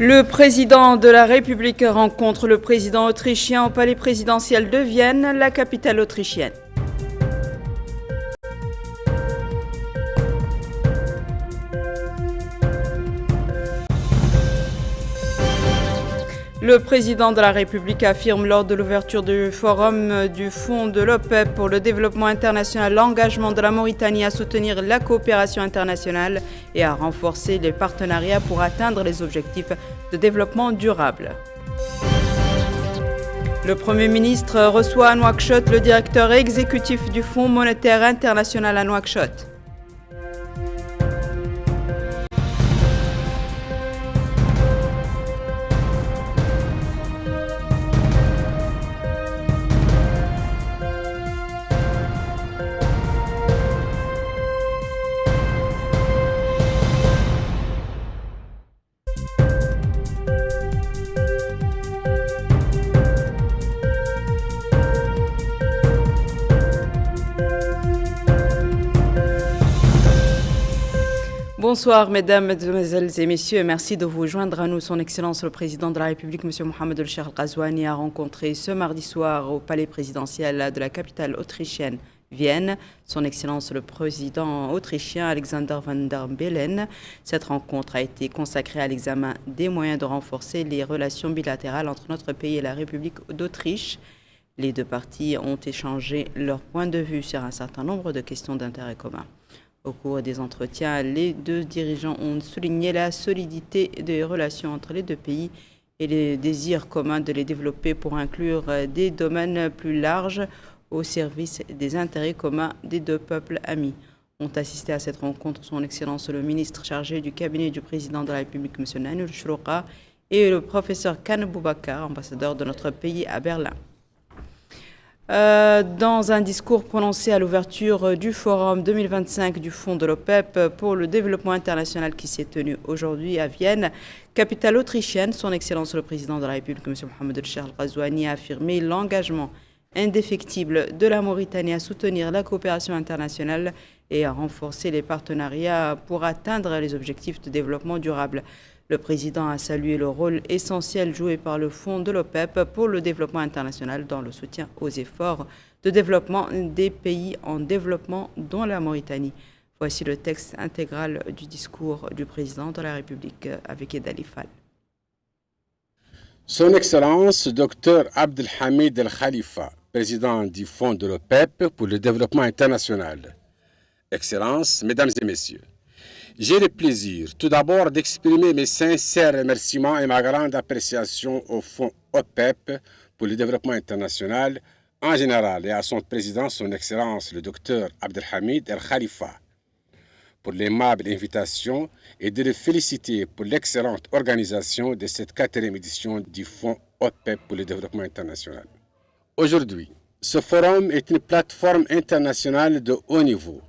Le président de la République rencontre le président autrichien au palais présidentiel de Vienne, la capitale autrichienne. Le président de la République affirme lors de l'ouverture du forum du Fonds de l'OPEP pour le développement international l'engagement de la Mauritanie à soutenir la coopération internationale et à renforcer les partenariats pour atteindre les objectifs de développement durable. Le Premier ministre reçoit à Nouakchott le directeur exécutif du Fonds monétaire international à Nouakchott. Bonsoir mesdames, mesdemoiselles et messieurs, et merci de vous joindre à nous. Son Excellence le Président de la République, M. Mohamed El-Cheikh Al-Ghazouani, a rencontré ce mardi soir au palais présidentiel de la capitale autrichienne, Vienne, Son Excellence le Président autrichien Alexander Van der Bellen. Cette rencontre a été consacrée à l'examen des moyens de renforcer les relations bilatérales entre notre pays et la République d'Autriche. Les deux parties ont échangé leurs points de vue sur un certain nombre de questions d'intérêt commun. Au cours des entretiens, les deux dirigeants ont souligné la solidité des relations entre les deux pays et le désir commun de les développer pour inclure des domaines plus larges au service des intérêts communs des deux peuples amis. Ont assisté à cette rencontre Son Excellence le ministre chargé du cabinet du président de la République, M. Nainoul Chlouqa, et le professeur Khan Boubakar, ambassadeur de notre pays à Berlin. Dans un discours prononcé à l'ouverture du forum 2025 du Fonds de l'OPEP pour le développement international qui s'est tenu aujourd'hui à Vienne, capitale autrichienne, Son Excellence le Président de la République, M. Mohamed El-Cheikh Al-Ghazouani, a affirmé l'engagement indéfectible de la Mauritanie à soutenir la coopération internationale et à renforcer les partenariats pour atteindre les objectifs de développement durable. Le président a salué le rôle essentiel joué par le Fonds de l'OPEP pour le développement international dans le soutien aux efforts de développement des pays en développement, dont la Mauritanie. Voici le texte intégral du discours du président de la République avec Edali Fall. Son Excellence Dr Abdelhamid El Khalifa, président du Fonds de l'OPEP pour le développement international. Excellences, Mesdames et Messieurs, j'ai le plaisir tout d'abord d'exprimer mes sincères remerciements et ma grande appréciation au Fonds OPEP pour le développement international en général et à son président, Son Excellence le Dr Abdelhamid El Khalifa, pour l'aimable invitation et de le féliciter pour l'excellente organisation de cette 4e édition du Fonds OPEP pour le développement international. Aujourd'hui, ce forum est une plateforme internationale de haut niveau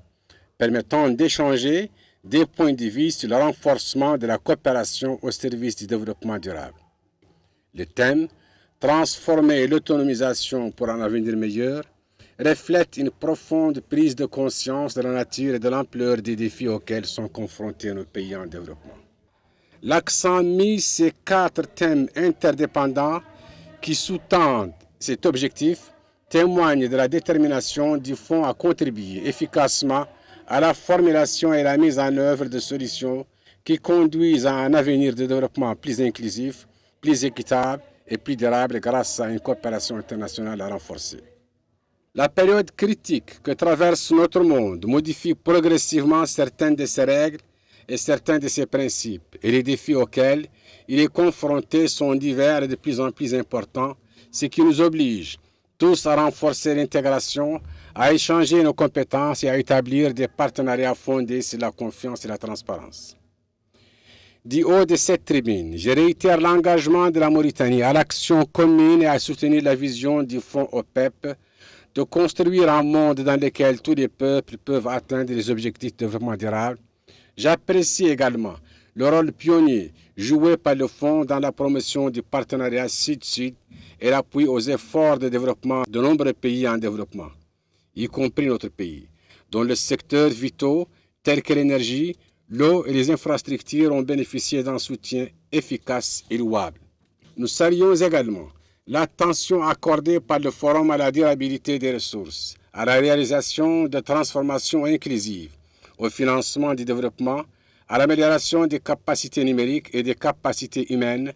permettant d'échanger des points de vue sur le renforcement de la coopération au service du développement durable. Le thème « Transformer l'autonomisation pour un avenir meilleur » reflète une profonde prise de conscience de la nature et de l'ampleur des défis auxquels sont confrontés nos pays en développement. L'accent mis sur 4 thèmes interdépendants qui sous-tendent cet objectif témoigne de la détermination du Fonds à contribuer efficacement à la formulation et la mise en œuvre de solutions qui conduisent à un avenir de développement plus inclusif, plus équitable et plus durable grâce à une coopération internationale renforcée. La période critique que traverse notre monde modifie progressivement certaines de ses règles et certains de ses principes, et les défis auxquels il est confronté sont divers et de plus en plus importants, ce qui nous oblige tous à renforcer l'intégration, à échanger nos compétences et à établir des partenariats fondés sur la confiance et la transparence. Du haut de cette tribune, je réitère l'engagement de la Mauritanie à l'action commune et à soutenir la vision du Fonds OPEP de construire un monde dans lequel tous les peuples peuvent atteindre les objectifs de développement durable. J'apprécie également le rôle pionnier joué par le Fonds dans la promotion du partenariat Sud-Sud et l'appui aux efforts de développement de nombreux pays en développement, y compris notre pays, dont le secteur vitaux tels que l'énergie, L'eau et les infrastructures ont bénéficié d'un soutien efficace et louable. Nous saluons également l'attention accordée par le Forum à la durabilité des ressources, à la réalisation de transformations inclusives, au financement du développement, à l'amélioration des capacités numériques et des capacités humaines,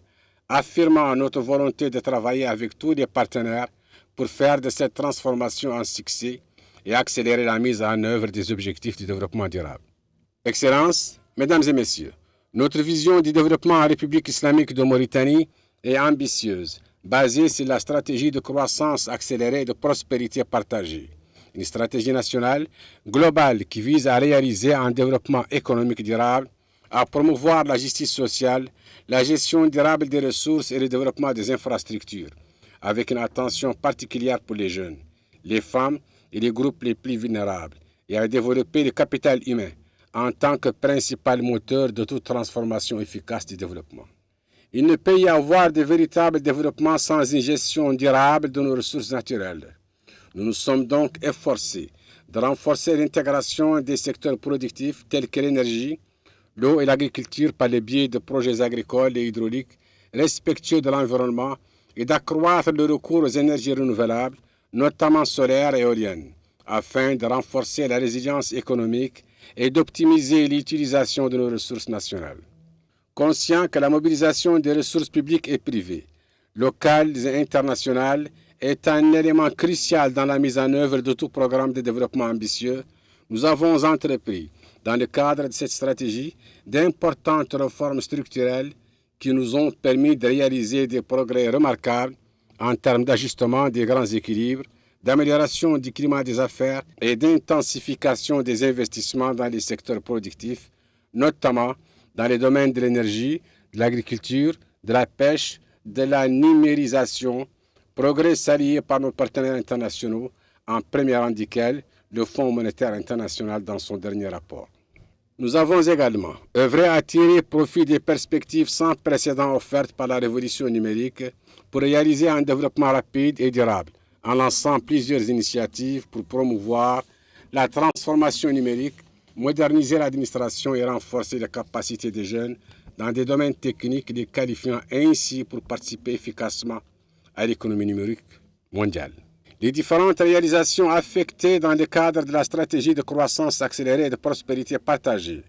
affirmant notre volonté de travailler avec tous les partenaires pour faire de cette transformation un succès et accélérer la mise en œuvre des objectifs du développement durable. Excellences, Mesdames et Messieurs, notre vision du développement en République islamique de Mauritanie est ambitieuse, basée sur la stratégie de croissance accélérée et de prospérité partagée. Une stratégie nationale globale qui vise à réaliser un développement économique durable, à promouvoir la justice sociale, la gestion durable des ressources et le développement des infrastructures, avec une attention particulière pour les jeunes, les femmes et les groupes les plus vulnérables, et à développer le capital humain en tant que principal moteur de toute transformation efficace du développement. Il ne peut y avoir de véritable développement sans une gestion durable de nos ressources naturelles. Nous nous sommes donc efforcés de renforcer l'intégration des secteurs productifs tels que l'énergie, l'eau et l'agriculture par le biais de projets agricoles et hydrauliques respectueux de l'environnement et d'accroître le recours aux énergies renouvelables, notamment solaires et éoliennes, afin de renforcer la résilience économique et d'optimiser l'utilisation de nos ressources nationales. Conscient que la mobilisation des ressources publiques et privées, locales et internationales, est un élément crucial dans la mise en œuvre de tout programme de développement ambitieux, nous avons entrepris, dans le cadre de cette stratégie, d'importantes réformes structurelles qui nous ont permis de réaliser des progrès remarquables en termes d'ajustement des grands équilibres, d'amélioration du climat des affaires et d'intensification des investissements dans les secteurs productifs, notamment dans les domaines de l'énergie, de l'agriculture, de la pêche, de la numérisation, progrès salués par nos partenaires internationaux, en premier rang desquels le Fonds monétaire international dans son dernier rapport. Nous avons également œuvré à tirer profit des perspectives sans précédent offertes par la révolution numérique pour réaliser un développement rapide et durable, en lançant plusieurs initiatives pour promouvoir la transformation numérique, moderniser l'administration et renforcer les capacités des jeunes dans des domaines techniques, les qualifiant ainsi pour participer efficacement à l'économie numérique mondiale. Les différentes réalisations affectées dans le cadre de la stratégie de croissance accélérée et de prospérité partagée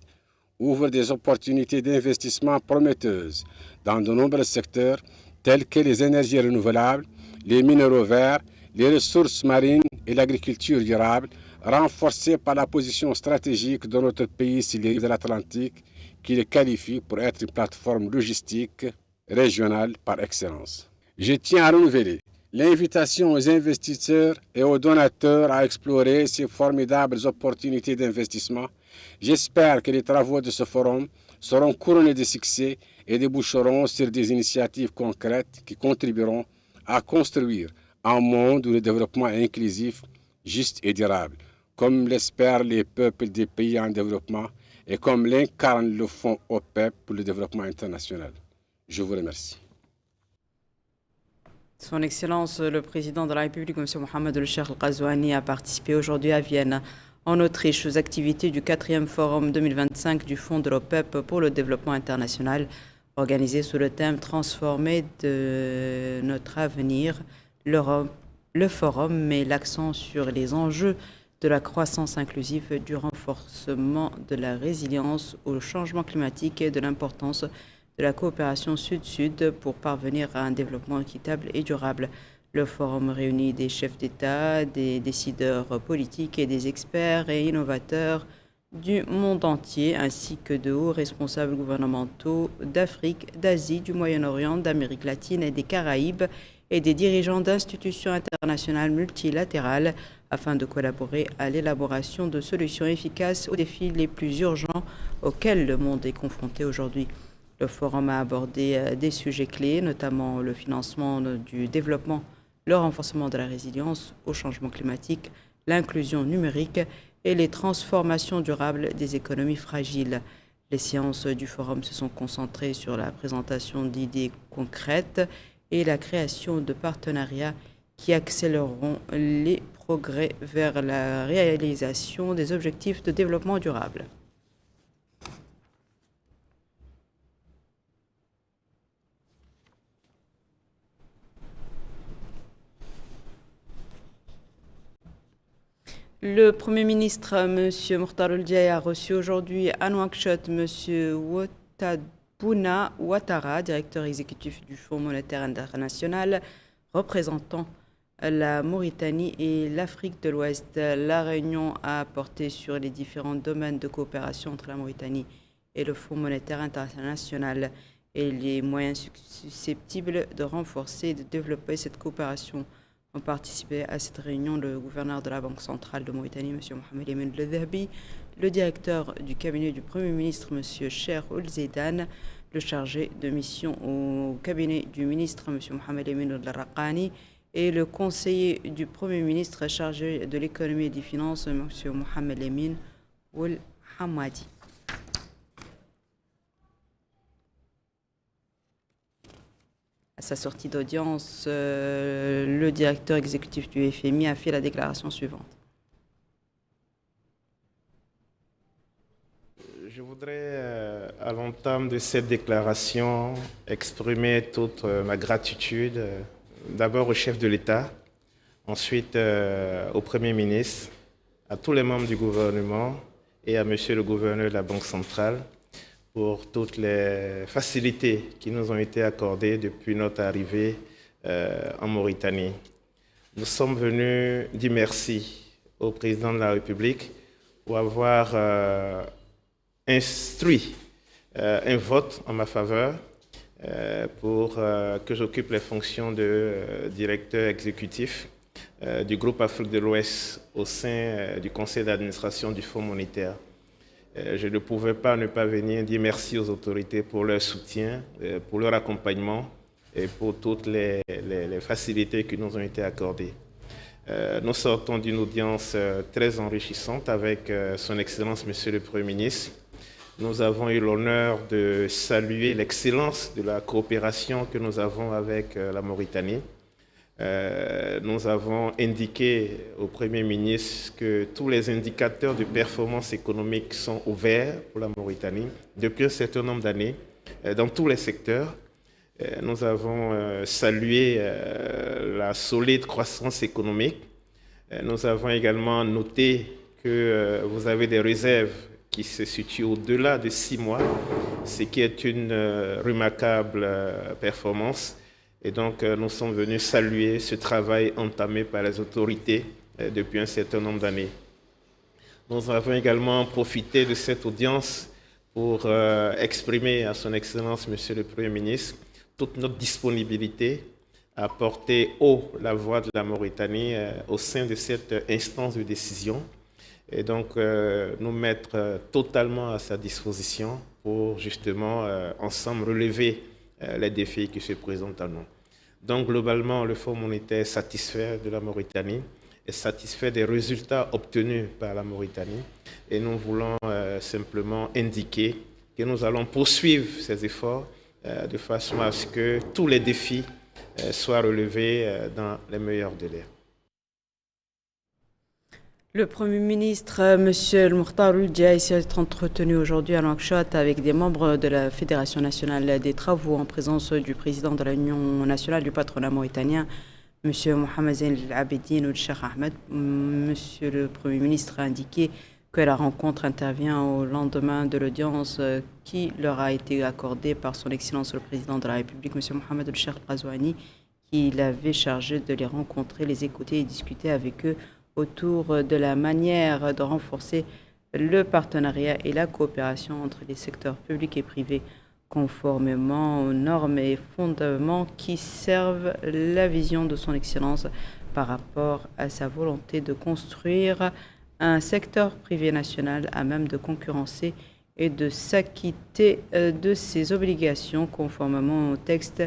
ouvrent des opportunités d'investissement prometteuses dans de nombreux secteurs tels que les énergies renouvelables, les minéraux verts, les ressources marines et l'agriculture durable, renforcées par la position stratégique de notre pays sur les rives de l'Atlantique qui les qualifie pour être une plateforme logistique régionale par excellence. Je tiens à renouveler l'invitation aux investisseurs et aux donateurs à explorer ces formidables opportunités d'investissement. J'espère que les travaux de ce forum seront couronnés de succès et déboucheront sur des initiatives concrètes qui contribueront à construire un monde où le développement est inclusif, juste et durable, comme l'espèrent les peuples des pays en développement et comme l'incarne le Fonds OPEP pour le développement international. Je vous remercie. Son Excellence le Président de la République, M. Mohamed El-Cheikh Al-Ghazouani, a participé aujourd'hui à Vienne, en Autriche, aux activités du 4e Forum 2025 du Fonds de l'OPEP pour le développement international, organisé sous le thème « Transformer de notre avenir ». Le forum met l'accent sur les enjeux de la croissance inclusive, du renforcement de la résilience au changement climatique et de l'importance de la coopération sud-sud pour parvenir à un développement équitable et durable. Le forum réunit des chefs d'État, des décideurs politiques et des experts et innovateurs du monde entier, ainsi que de hauts responsables gouvernementaux d'Afrique, d'Asie, du Moyen-Orient, d'Amérique latine et des Caraïbes, et des dirigeants d'institutions internationales multilatérales afin de collaborer à l'élaboration de solutions efficaces aux défis les plus urgents auxquels le monde est confronté aujourd'hui. Le forum a abordé des sujets clés, notamment le financement du développement, le renforcement de la résilience au changement climatique, l'inclusion numérique et les transformations durables des économies fragiles. Les séances du forum se sont concentrées sur la présentation d'idées concrètes et la création de partenariats qui accéléreront les progrès vers la réalisation des objectifs de développement durable. Le Premier ministre, M. Mokhtar Ould-Diaye, a reçu aujourd'hui à Nouakchott M. Ouattara Ouattara, directeur exécutif du Fonds monétaire international, représentant la Mauritanie et l'Afrique de l'Ouest. La réunion a porté sur les différents domaines de coopération entre la Mauritanie et le Fonds monétaire international et les moyens susceptibles de renforcer et de développer cette coopération. Ont participé à cette réunion le gouverneur de la Banque centrale de Mauritanie, M. Mohamed Emin El Dhahabi, le directeur du cabinet du Premier ministre, M. Cheikh Ould Zeidan, le chargé de mission au cabinet du ministre, M. Mohamed Emin El Raqani, et le conseiller du Premier ministre chargé de l'économie et des finances, M. Mohamed Emin El Hamadi. À sa sortie d'audience, le directeur exécutif du FMI a fait la déclaration suivante. Je voudrais, à l'entame de cette déclaration, exprimer toute ma gratitude, d'abord au chef de l'État, ensuite au Premier ministre, à tous les membres du gouvernement et à Monsieur le gouverneur de la Banque centrale, pour toutes les facilités qui nous ont été accordées depuis notre arrivée en Mauritanie. Nous sommes venus dire merci au président de la République pour avoir instruit un vote en ma faveur pour que j'occupe les fonctions de directeur exécutif du groupe Afrique de l'Ouest au sein du conseil d'administration du Fonds monétaire. Je ne pouvais pas ne pas venir dire merci aux autorités pour leur soutien, pour leur accompagnement et pour toutes les facilités qui nous ont été accordées. Nous sortons d'une audience très enrichissante avec son Excellence Monsieur le Premier ministre. Nous avons eu l'honneur de saluer l'excellence de la coopération que nous avons avec la Mauritanie. Nous avons indiqué au Premier ministre que tous les indicateurs de performance économique sont au vert pour la Mauritanie depuis un certain nombre d'années dans tous les secteurs. Nous avons salué la solide croissance économique. Nous avons également noté que vous avez des réserves qui se situent au-delà de 6 mois, ce qui est une remarquable performance. Et donc, nous sommes venus saluer ce travail entamé par les autorités depuis un certain nombre d'années. Nous avons également profité de cette audience pour exprimer à son Excellence, Monsieur le Premier ministre, toute notre disponibilité à porter haut la voix de la Mauritanie au sein de cette instance de décision et donc nous mettre totalement à sa disposition pour justement ensemble relever les défis qui se présentent à nous. Donc globalement, le Fonds monétaire est satisfait de la Mauritanie, est satisfait des résultats obtenus par la Mauritanie et nous voulons simplement indiquer que nous allons poursuivre ces efforts de façon à ce que tous les défis soient relevés dans les meilleurs délais. Le Premier ministre, M. Mokhtar Ould-Diaye, s'est entretenu aujourd'hui à Nouakchott avec des membres de la Fédération nationale des travaux en présence du président de l'Union nationale du patronat mauritanien, M. Mohamed Zeyn El Abidine Ould Cheikh Ahmed. Monsieur le Premier ministre a indiqué que la rencontre intervient au lendemain de l'audience qui leur a été accordée par son Excellence le Président de la République, M. Mohamed El Cheikh Ghazouani, qui l'avait chargé de les rencontrer, les écouter et discuter avec eux autour de la manière de renforcer le partenariat et la coopération entre les secteurs publics et privés, conformément aux normes et fondements qui servent la vision de son Excellence par rapport à sa volonté de construire un secteur privé national à même de concurrencer et de s'acquitter de ses obligations conformément aux textes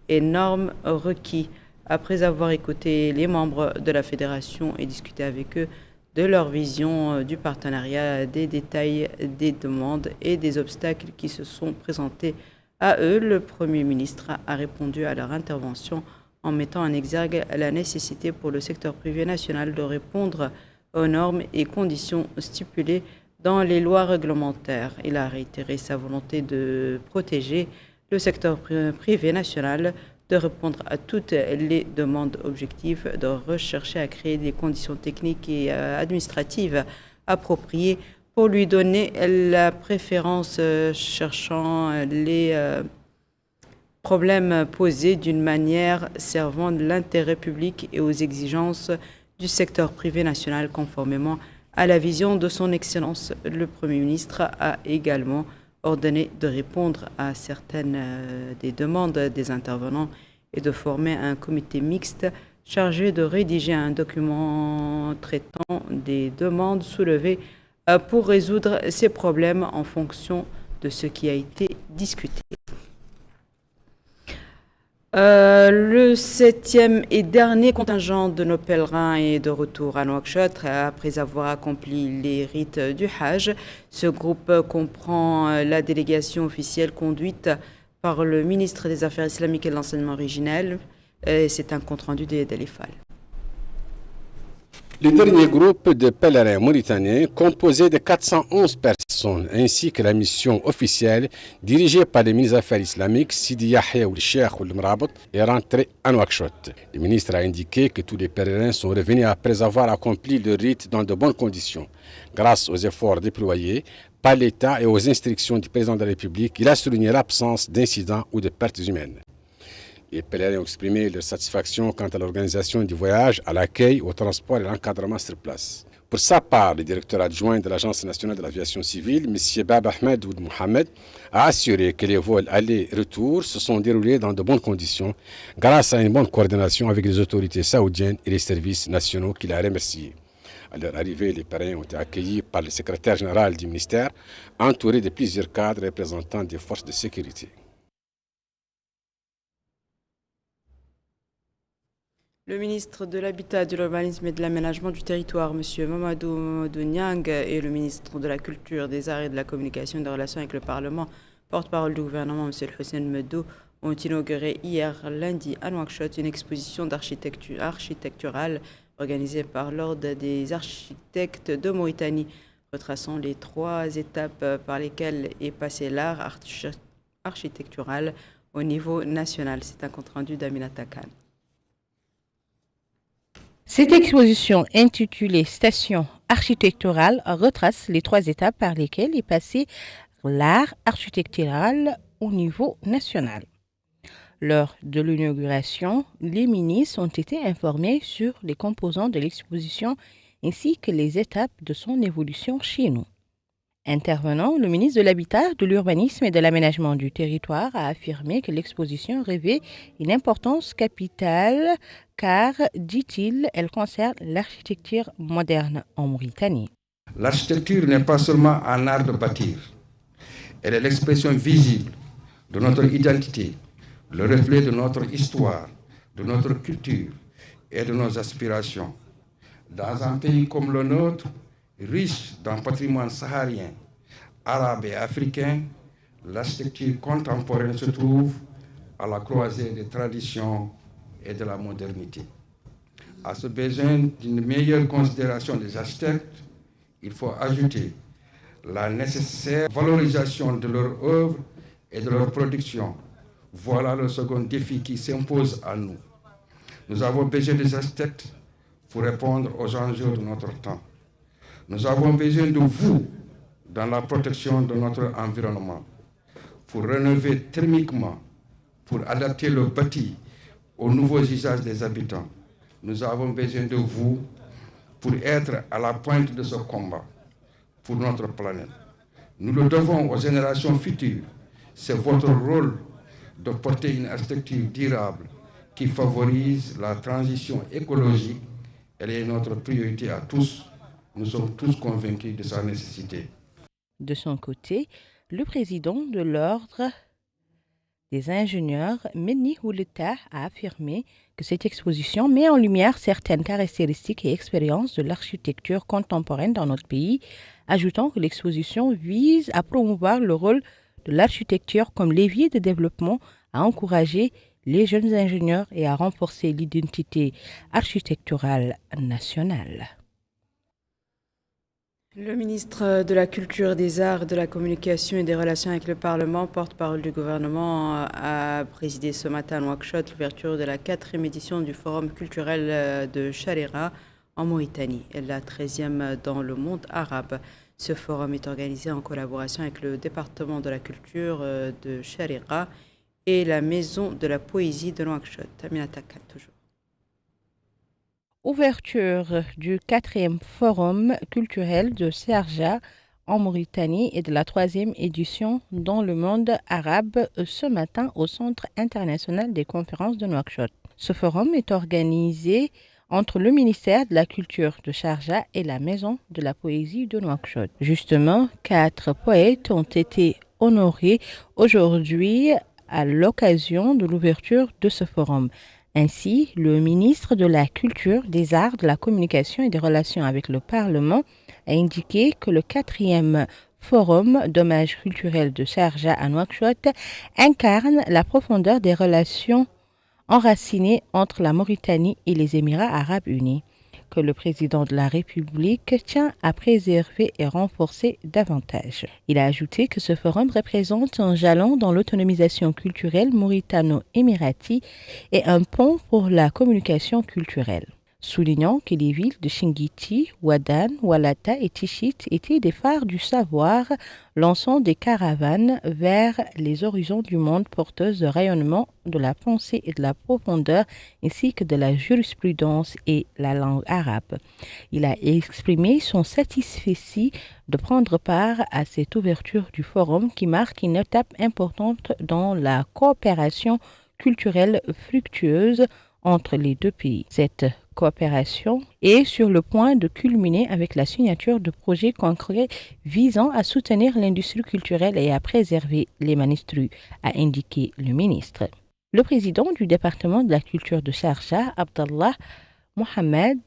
et normes requis. Après avoir écouté les membres de la fédération et discuté avec eux de leur vision du partenariat, des détails, des demandes et des obstacles qui se sont présentés à eux, le Premier ministre a répondu à leur intervention en mettant en exergue la nécessité pour le secteur privé national de répondre aux normes et conditions stipulées dans les lois réglementaires. Il a réitéré sa volonté de protéger le secteur privé national de répondre à toutes les demandes objectives, de rechercher à créer des conditions techniques et administratives appropriées pour lui donner la préférence, cherchant les problèmes posés d'une manière servant l'intérêt public et aux exigences du secteur privé national conformément à la vision de son Excellence. Le Premier ministre a également ordonné de répondre à certaines des demandes des intervenants et de former un comité mixte chargé de rédiger un document traitant des demandes soulevées pour résoudre ces problèmes en fonction de ce qui a été discuté. Le 7e et dernier contingent de nos pèlerins est de retour à Nouakchott après avoir accompli les rites du Hajj. Ce groupe comprend la délégation officielle conduite par le ministre des Affaires islamiques et de l'enseignement originel. C'est un compte-rendu d'Elifal. Le dernier groupe de pèlerins mauritaniens, composé de 411 personnes, ainsi que la mission officielle dirigée par le ministre des Affaires islamiques, Sidi Yahya Ould Cheikh Ould Mrabot, est rentré à Nouakchott. Le ministre a indiqué que tous les pèlerins sont revenus après avoir accompli le rite dans de bonnes conditions. Grâce aux efforts déployés par l'État et aux instructions du président de la République, il a souligné l'absence d'incidents ou de pertes humaines. Les pèlerins ont exprimé leur satisfaction quant à l'organisation du voyage, à l'accueil, au transport et à l'encadrement sur place. Pour sa part, le directeur adjoint de l'Agence nationale de l'aviation civile, M. Bab Ahmed Ould Mohamed, a assuré que les vols aller-retour se sont déroulés dans de bonnes conditions grâce à une bonne coordination avec les autorités saoudiennes et les services nationaux qu'il a remerciés. À leur arrivée, les pèlerins ont été accueillis par le secrétaire général du ministère, entouré de plusieurs cadres représentant des forces de sécurité. Le ministre de l'Habitat, de l'Urbanisme et de l'Aménagement du Territoire, M. Mamadou Niang, et le ministre de la Culture, des Arts et de la Communication et des Relations avec le Parlement, porte-parole du gouvernement, M. Hussein Medou, ont inauguré hier lundi à Nouakchott une exposition architecturale organisée par l'Ordre des architectes de Mauritanie, retraçant les 3 étapes par lesquelles est passé l'art architectural au niveau national. C'est un compte-rendu d'Aminata Khan. Cette exposition intitulée Station architecturale retrace les 3 étapes par lesquelles est passé l'art architectural au niveau national. Lors de l'inauguration, les ministres ont été informés sur les composants de l'exposition ainsi que les étapes de son évolution chez nous. Intervenant, le ministre de l'Habitat, de l'Urbanisme et de l'Aménagement du Territoire a affirmé que l'exposition revêt une importance capitale car, dit-il, elle concerne l'architecture moderne en Mauritanie. L'architecture n'est pas seulement un art de bâtir. Elle est l'expression visible de notre identité, le reflet de notre histoire, de notre culture et de nos aspirations. Dans un pays comme le nôtre, riche d'un patrimoine saharien, arabe et africain, l'architecture contemporaine se trouve à la croisée des traditions et de la modernité. À ce besoin d'une meilleure considération des architectes, il faut ajouter la nécessaire valorisation de leur œuvre et de leur production. Voilà le second défi qui s'impose à nous. Nous avons besoin des architectes pour répondre aux enjeux de notre temps. Nous avons besoin de vous dans la protection de notre environnement, pour rénover thermiquement, pour adapter le bâti aux nouveaux usages des habitants. Nous avons besoin de vous pour être à la pointe de ce combat pour notre planète. Nous le devons aux générations futures. C'est votre rôle de porter une architecture durable qui favorise la transition écologique. Elle est notre priorité à tous. Nous sommes tous convaincus de sa nécessité. De son côté, le président de l'Ordre des ingénieurs, Menni Houleta, a affirmé que cette exposition met en lumière certaines caractéristiques et expériences de l'architecture contemporaine dans notre pays, ajoutant que l'exposition vise à promouvoir le rôle de l'architecture comme levier de développement, à encourager les jeunes ingénieurs et à renforcer l'identité architecturale nationale. Le ministre de la Culture, des Arts, de la Communication et des Relations avec le Parlement, porte-parole du gouvernement, a présidé ce matin à Nouakchott l'ouverture de la 4e édition du Forum culturel de Charira en Mauritanie, la 13e dans le monde arabe. Ce forum est organisé en collaboration avec le département de la culture de Charira et la maison de la poésie de Nouakchott. Aminata Khan, toujours. Ouverture du 4e Forum culturel de Sharjah en Mauritanie et de la 3e édition dans le monde arabe ce matin au Centre international des conférences de Nouakchott. Ce forum est organisé entre le ministère de la Culture de Sharjah et la Maison de la Poésie de Nouakchott. Justement, 4 poètes ont été honorés aujourd'hui à l'occasion de l'ouverture de ce forum. Ainsi, le ministre de la Culture, des Arts, de la Communication et des Relations avec le Parlement a indiqué que le 4e Forum d'hommage culturel de Sharjah à Nouakchott incarne la profondeur des relations enracinées entre la Mauritanie et les Émirats arabes unis, que le président de la République tient à préserver et renforcer davantage. Il a ajouté que ce forum représente un jalon dans l'autonomisation culturelle mauritano-émirati et un pont pour la communication culturelle. Soulignant que les villes de Chinguitti, Ouadane, Oualata et Tichit étaient des phares du savoir, lançant des caravanes vers les horizons du monde porteuses de rayonnement de la pensée et de la profondeur, ainsi que de la jurisprudence et la langue arabe. Il a exprimé son satisfecit de prendre part à cette ouverture du forum qui marque une étape importante dans la coopération culturelle fructueuse entre les deux pays. Cette coopération est sur le point de culminer avec la signature de projets concrets visant à soutenir l'industrie culturelle et à préserver les manuscrits, a indiqué le ministre. Le président du département de la culture de Sharjah, Abdallah Mohamed,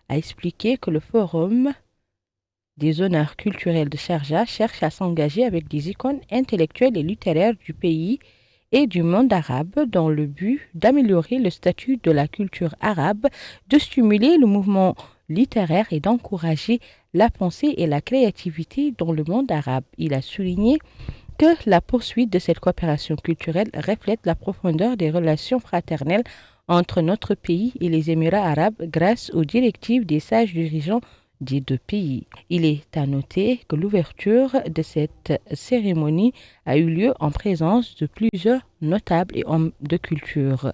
a expliqué que le forum des honneurs culturels de Sharjah cherche à s'engager avec des icônes intellectuelles et littéraires du pays et du monde arabe dans le but d'améliorer le statut de la culture arabe, de stimuler le mouvement littéraire et d'encourager la pensée et la créativité dans le monde arabe. Il a souligné que la poursuite de cette coopération culturelle reflète la profondeur des relations fraternelles entre notre pays et les Émirats arabes grâce aux directives des sages dirigeants des deux pays. Il est à noter que l'ouverture de cette cérémonie a eu lieu en présence de plusieurs notables et hommes de culture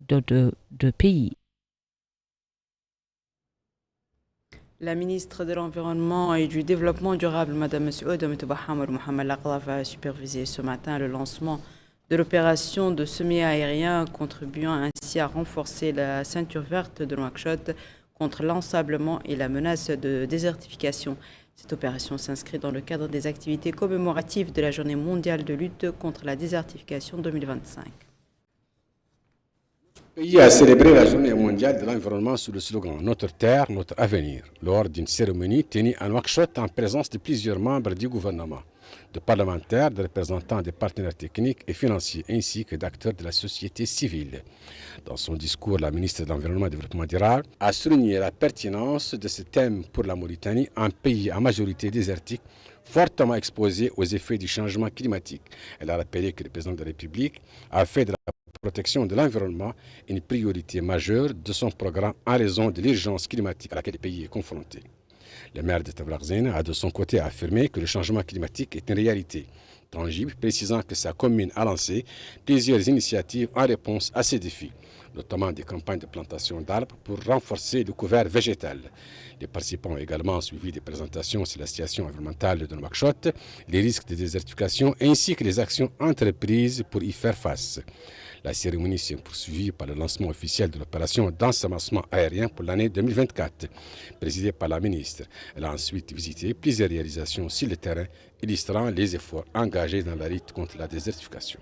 de deux pays. La ministre de l'Environnement et du Développement durable, Mme Masouda Metoubahamar Mohamed Laqlaf, a supervisé ce matin le lancement de l'opération de semi-aérien, contribuant ainsi à renforcer la ceinture verte de Nouakchott contre l'ensablement et la menace de désertification. Cette opération s'inscrit dans le cadre des activités commémoratives de la Journée mondiale de lutte contre la désertification 2025. Le pays a célébré la Journée mondiale de l'environnement sous le slogan « Notre terre, notre avenir » lors d'une cérémonie tenue à Nouakchott en présence de plusieurs membres du gouvernement, de parlementaires, de représentants des partenaires techniques et financiers, ainsi que d'acteurs de la société civile. Dans son discours, la ministre de l'Environnement et du Développement durable a souligné la pertinence de ce thème pour la Mauritanie, un pays à majorité désertique, fortement exposé aux effets du changement climatique. Elle a rappelé que le président de la République a fait de la protection de l'environnement une priorité majeure de son programme en raison de l'urgence climatique à laquelle le pays est confronté. Le maire de Tablarzine a de son côté affirmé que le changement climatique est une réalité tangible, précisant que sa commune a lancé plusieurs initiatives en réponse à ces défis, notamment des campagnes de plantation d'arbres pour renforcer le couvert végétal. Les participants ont également suivi des présentations sur la situation environnementale de Nouakchott, les risques de désertification ainsi que les actions entreprises pour y faire face. La cérémonie s'est poursuivie par le lancement officiel de l'opération d'ensemencement aérien pour l'année 2024, présidée par la ministre. Elle a ensuite visité plusieurs réalisations sur le terrain, illustrant les efforts engagés dans la lutte contre la désertification.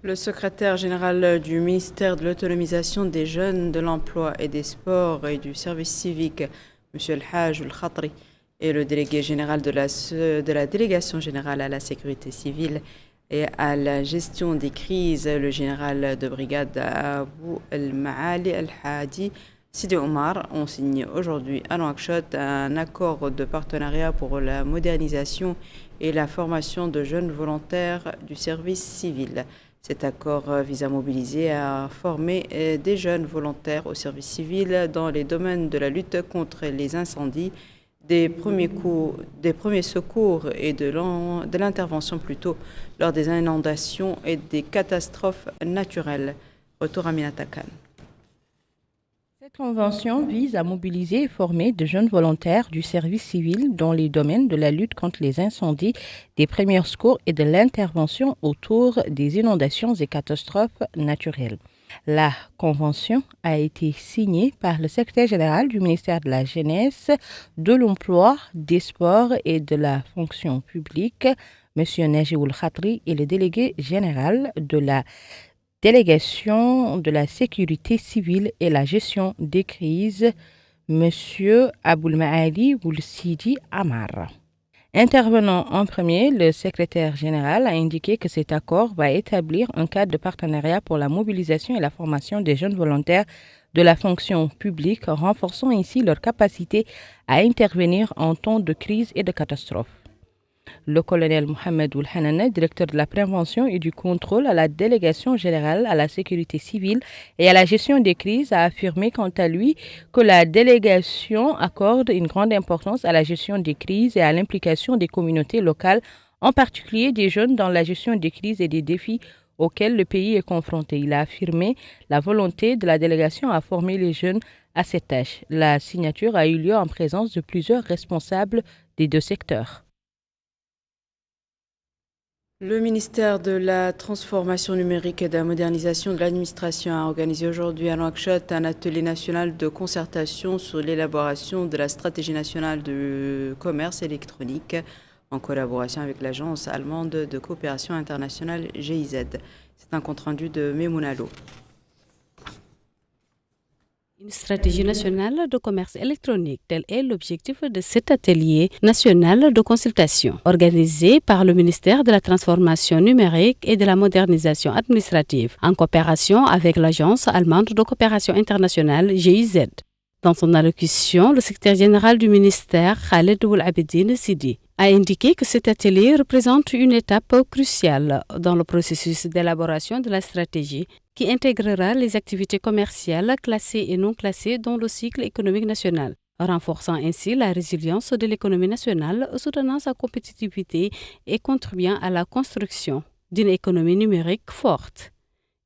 Le secrétaire général du ministère de l'Autonomisation des Jeunes, de l'Emploi et des Sports et du Service civique, M. El Haj El Khatri, et le délégué général de la Délégation générale à la sécurité civile et à la gestion des crises, le général de brigade Abou El Maali El Hadi, Sidi Omar ont signé aujourd'hui à Nouakchott un accord de partenariat pour la modernisation et la formation de jeunes volontaires du service civil. Cet accord vise à mobiliser et à former des jeunes volontaires au service civil dans les domaines de la lutte contre les incendies, des premiers secours et de l'intervention plutôt lors des inondations et des catastrophes naturelles. Retour à Aminata Khan. Cette convention vise à mobiliser et former de jeunes volontaires du service civil dans les domaines de la lutte contre les incendies, des premiers secours et de l'intervention autour des inondations et catastrophes naturelles. La convention a été signée par le secrétaire général du ministère de la Jeunesse, de l'Emploi, des Sports et de la Fonction publique, M. Najioul Khatri, et le délégué général de la Délégation de la sécurité civile et la gestion des crises, M. Aboulmaali Boulsidi Amar. Intervenant en premier, le secrétaire général a indiqué que cet accord va établir un cadre de partenariat pour la mobilisation et la formation des jeunes volontaires de la fonction publique, renforçant ainsi leur capacité à intervenir en temps de crise et de catastrophe. Le colonel Mohamed Oulhanana, directeur de la prévention et du contrôle à la délégation générale à la sécurité civile et à la gestion des crises, a affirmé quant à lui que la délégation accorde une grande importance à la gestion des crises et à l'implication des communautés locales, en particulier des jeunes, dans la gestion des crises et des défis auxquels le pays est confronté. Il a affirmé la volonté de la délégation à former les jeunes à cette tâche. La signature a eu lieu en présence de plusieurs responsables des deux secteurs. Le ministère de la Transformation numérique et de la modernisation de l'administration a organisé aujourd'hui à Nouakchott un atelier national de concertation sur l'élaboration de la stratégie nationale de commerce électronique en collaboration avec l'agence allemande de coopération internationale GIZ. C'est un compte-rendu de Memounalo. Une stratégie nationale de commerce électronique, tel est l'objectif de cet atelier national de consultation, organisé par le ministère de la Transformation numérique et de la modernisation administrative, en coopération avec l'agence allemande de coopération internationale GIZ. Dans son allocution, le secrétaire général du ministère, Khaled Oul-Abedine Sidi, a indiqué que cet atelier représente une étape cruciale dans le processus d'élaboration de la stratégie qui intégrera les activités commerciales classées et non classées dans le cycle économique national, renforçant ainsi la résilience de l'économie nationale, soutenant sa compétitivité et contribuant à la construction d'une économie numérique forte.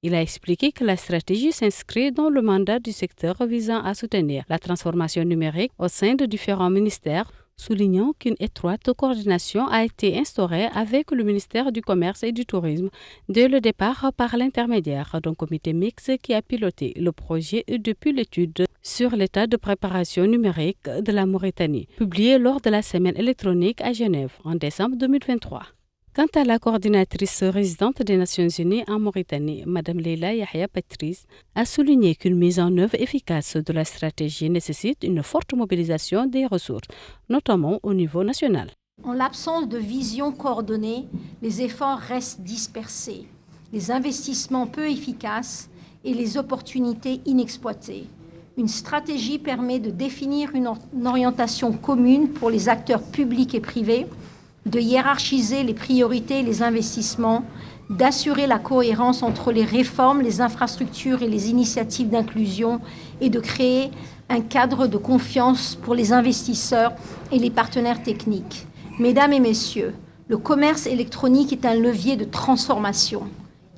Il a expliqué que la stratégie s'inscrit dans le mandat du secteur visant à soutenir la transformation numérique au sein de différents ministères, soulignant qu'une étroite coordination a été instaurée avec le ministère du Commerce et du Tourisme dès le départ par l'intermédiaire d'un comité mixte qui a piloté le projet depuis l'étude sur l'état de préparation numérique de la Mauritanie, publiée lors de la semaine électronique à Genève en décembre 2023. Quant à la coordinatrice résidente des Nations Unies en Mauritanie, Mme Leila Yahya Patrice, a souligné qu'une mise en œuvre efficace de la stratégie nécessite une forte mobilisation des ressources, notamment au niveau national. En l'absence de vision coordonnée, les efforts restent dispersés, les investissements peu efficaces et les opportunités inexploitées. Une stratégie permet de définir une orientation commune pour les acteurs publics et privés, de hiérarchiser les priorités et les investissements, d'assurer la cohérence entre les réformes, les infrastructures et les initiatives d'inclusion et de créer un cadre de confiance pour les investisseurs et les partenaires techniques. Mesdames et messieurs, le commerce électronique est un levier de transformation.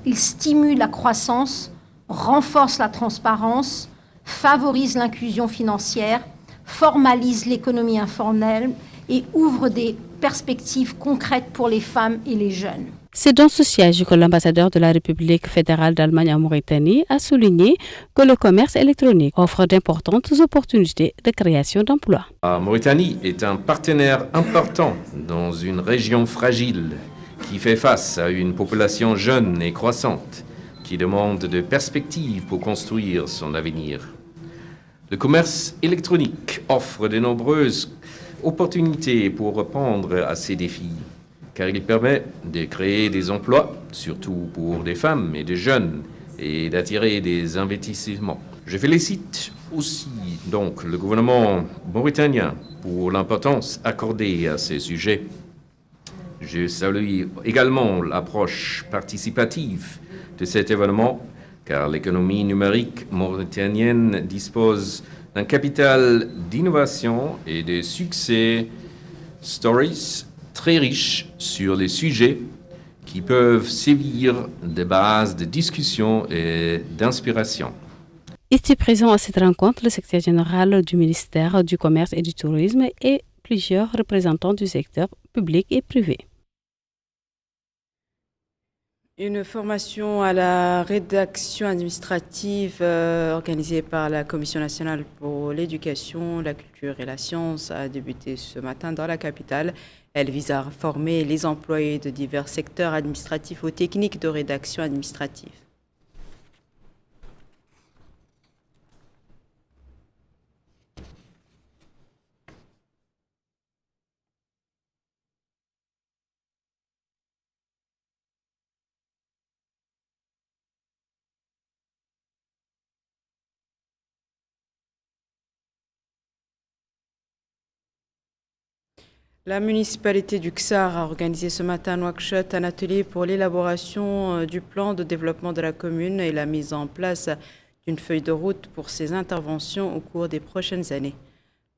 Il stimule la croissance, renforce la transparence, favorise l'inclusion financière, formalise l'économie informelle et ouvre des perspectives concrètes pour les femmes et les jeunes. C'est dans ce siège que l'ambassadeur de la République fédérale d'Allemagne en Mauritanie a souligné que le commerce électronique offre d'importantes opportunités de création d'emplois. La Mauritanie est un partenaire important dans une région fragile qui fait face à une population jeune et croissante qui demande de perspectives pour construire son avenir. Le commerce électronique offre de nombreuses opportunités pour répondre à ces défis, car il permet de créer des emplois, surtout pour des femmes et des jeunes, et d'attirer des investissements. Je félicite aussi donc le gouvernement mauritanien pour l'importance accordée à ces sujets. Je salue également l'approche participative de cet événement, car l'économie numérique mauritanienne dispose d'un capital d'innovation et de succès stories très riches sur les sujets qui peuvent servir de base de discussion et d'inspiration. Était présent à cette rencontre le secrétaire général du ministère du Commerce et du Tourisme et plusieurs représentants du secteur public et privé. Une formation à la rédaction administrative organisée par la Commission nationale pour l'éducation, la culture et la science a débuté ce matin dans la capitale. Elle vise à former les employés de divers secteurs administratifs aux techniques de rédaction administrative. La municipalité du Ksar a organisé ce matin à Nouakchott un atelier pour l'élaboration du plan de développement de la commune et la mise en place d'une feuille de route pour ses interventions au cours des prochaines années.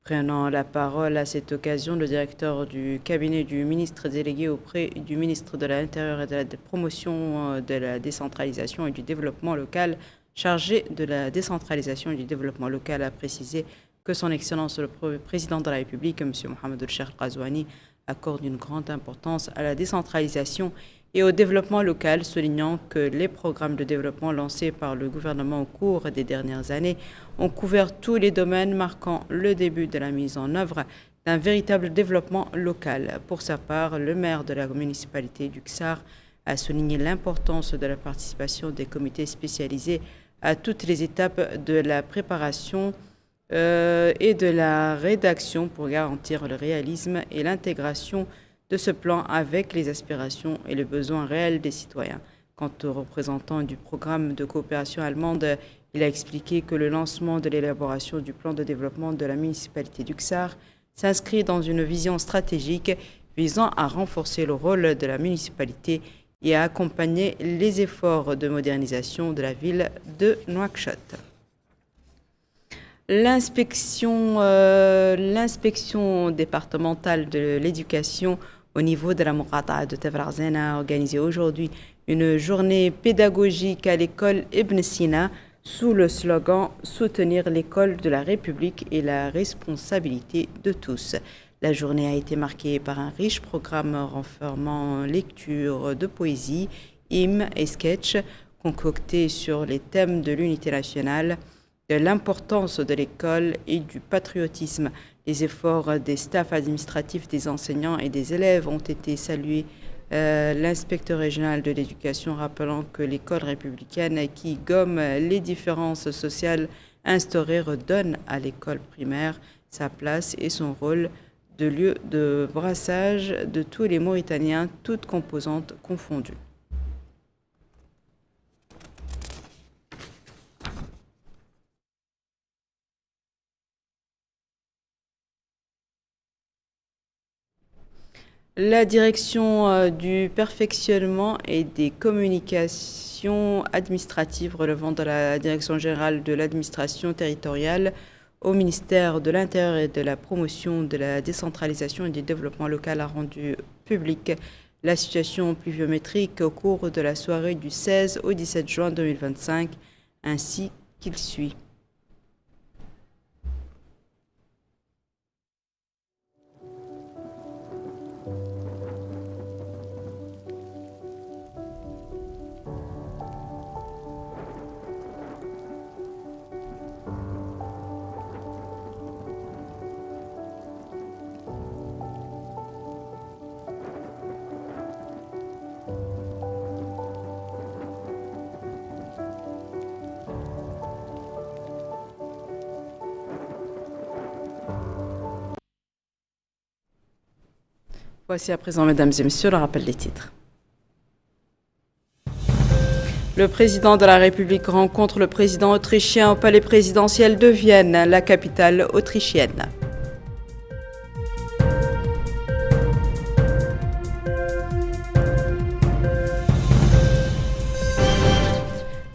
Prenant la parole à cette occasion, le directeur du cabinet du ministre délégué auprès du ministre de l'Intérieur et de la promotion de la décentralisation et du développement local, chargé de la décentralisation et du développement local, a précisé que son Excellence le Président de la République, M. Mohamed El-Cheikh Al-Ghazouani, accorde une grande importance à la décentralisation et au développement local, soulignant que les programmes de développement lancés par le gouvernement au cours des dernières années ont couvert tous les domaines, marquant le début de la mise en œuvre d'un véritable développement local. Pour sa part, le maire de la municipalité du Ksar a souligné l'importance de la participation des comités spécialisés à toutes les étapes de la préparation et de la rédaction pour garantir le réalisme et l'intégration de ce plan avec les aspirations et les besoins réels des citoyens. Quant au représentant du programme de coopération allemande, il a expliqué que le lancement de l'élaboration du plan de développement de la municipalité du Ksar s'inscrit dans une vision stratégique visant à renforcer le rôle de la municipalité et à accompagner les efforts de modernisation de la ville de Nouakchott. L'inspection départementale de l'éducation au niveau de la Muqata'a de Tafrazen a organisé aujourd'hui une journée pédagogique à l'école Ibn Sina sous le slogan « Soutenir l'école de la République et la responsabilité de tous ». La journée a été marquée par un riche programme renfermant lecture de poésie, hymnes et sketchs concoctés sur les thèmes de l'unité nationale, de l'importance de l'école et du patriotisme. Les efforts des staffs administratifs, des enseignants et des élèves ont été salués. L'inspecteur régional de l'éducation rappelant que l'école républicaine qui gomme les différences sociales instaurées redonne à l'école primaire sa place et son rôle de lieu de brassage de tous les Mauritaniens, toutes composantes confondues. La direction du perfectionnement et des communications administratives relevant de la Direction générale de l'administration territoriale au ministère de l'Intérieur et de la promotion de la décentralisation et du développement local a rendu publique la situation pluviométrique au cours de la soirée du 16 au 17 juin 2025, ainsi qu'il suit. Voici à présent, mesdames et messieurs, le rappel des titres. Le président de la République rencontre le président autrichien au palais présidentiel de Vienne, la capitale autrichienne.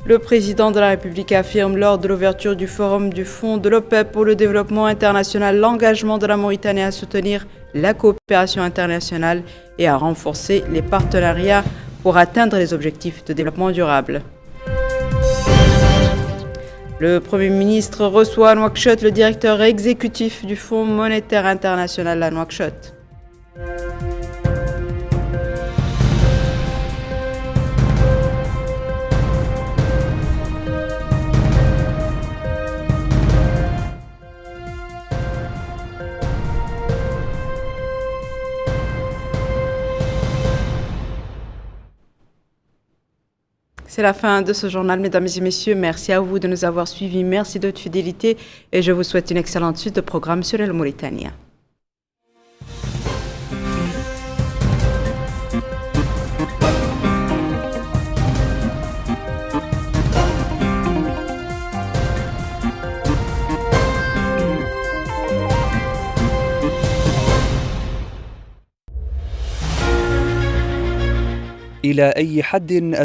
Le président de la République affirme lors de l'ouverture du forum du Fonds de l'OPEP pour le développement international l'engagement de la Mauritanie à soutenir la coopération internationale et à renforcer les partenariats pour atteindre les objectifs de développement durable. Le Premier ministre reçoit à Nouakchott le directeur exécutif du Fonds monétaire international à Nouakchott. C'est la fin de ce journal, mesdames et messieurs. Merci à vous de nous avoir suivis. Merci de votre fidélité et je vous souhaite une excellente suite de programmes sur le Mauritania. إلى أي حد